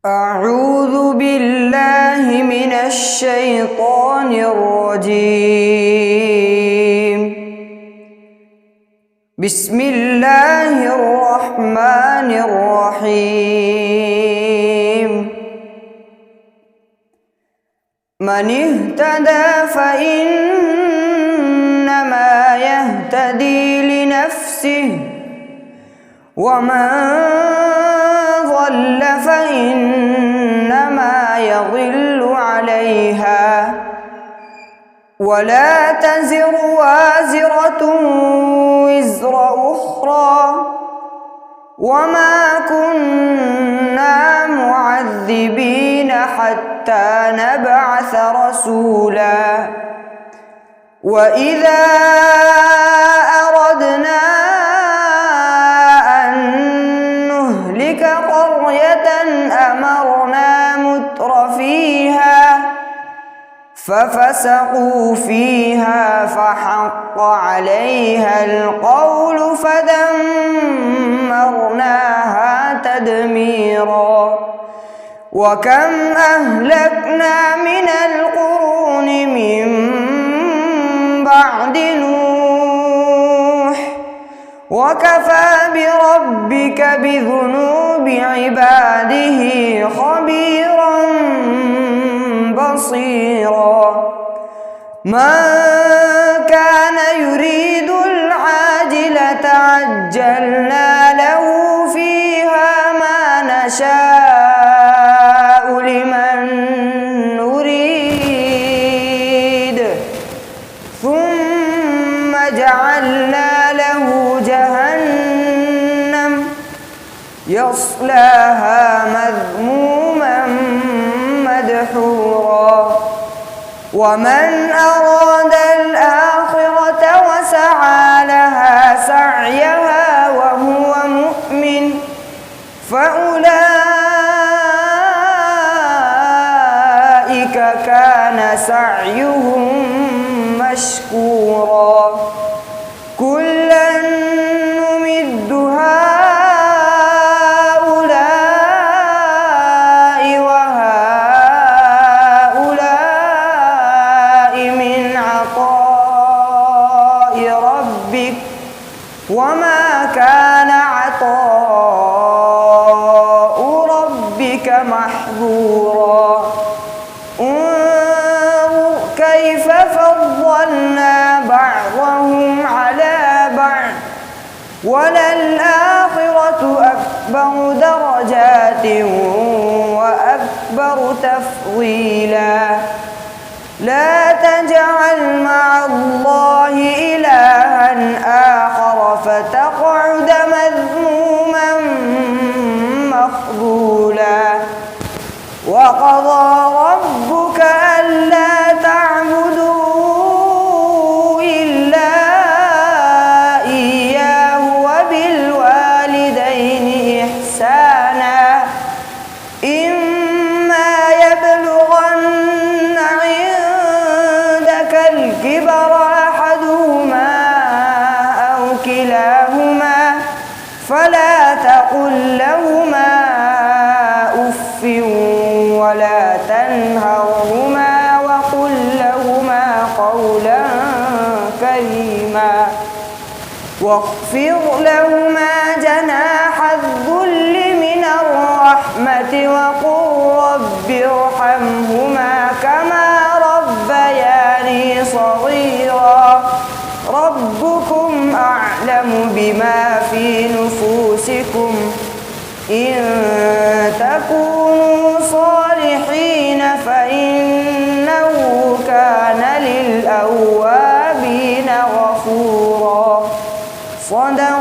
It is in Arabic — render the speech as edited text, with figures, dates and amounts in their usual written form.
أعوذ بالله من الشيطان الرجيم. بسم الله الرحمن الرحيم. من اهتدى فإنما يهتدي لنفسه، ومن ضل فإنما يضل عليها، ولا تزر وازرة وزر أخرى، وما كنا معذبين حتى نبعث رسولا. وإذا أردنا أن نهلك قرية أمرنا مترفيها ففسقوا فيها فحق عليها القول فدمرناها تدميرا. وكم أهلكنا من القرون من بعد نوح، وكفى بربك بذنوب عباده خبيرا بصيرا. من كان يريد العاجلة عجلنا له فيها ما نشاء لمن نريد، ثم جعلنا له جهنم يصلاها مذموما مدحورا. ومن أراد الآخرة وسعى لها سعيها وهو مؤمن فأولئك كان سعيهم مشكورا. كلا نمد هؤلاء وهؤلاء من عطاء ربك، وما كان عطاء ربك محظورا. انظر كيف فضلنا بعضهم على بعض، وللآخرة أكبر درجات وأكبر تفضيلا. لا تجعل مع الله إلها آخر فتقعد مذموما مخذولا. وقضى ربك ألا تعبدوا إلا إياه وبالوالدين إحسانا. إما يبلغن عندك الكبر أحدهما أو كلاهما فلا تقل لهما أف ولا تنهرهما وقل لهما قولا كريما. واخفض لهما جناح الذل من الرحمة وقل رب ارحمهما كما ربياني صغيرا. ربكم أعلم بما في نفوسكم، إن تكونوا صالحين فإنه كان للأوابين غفورا. صدق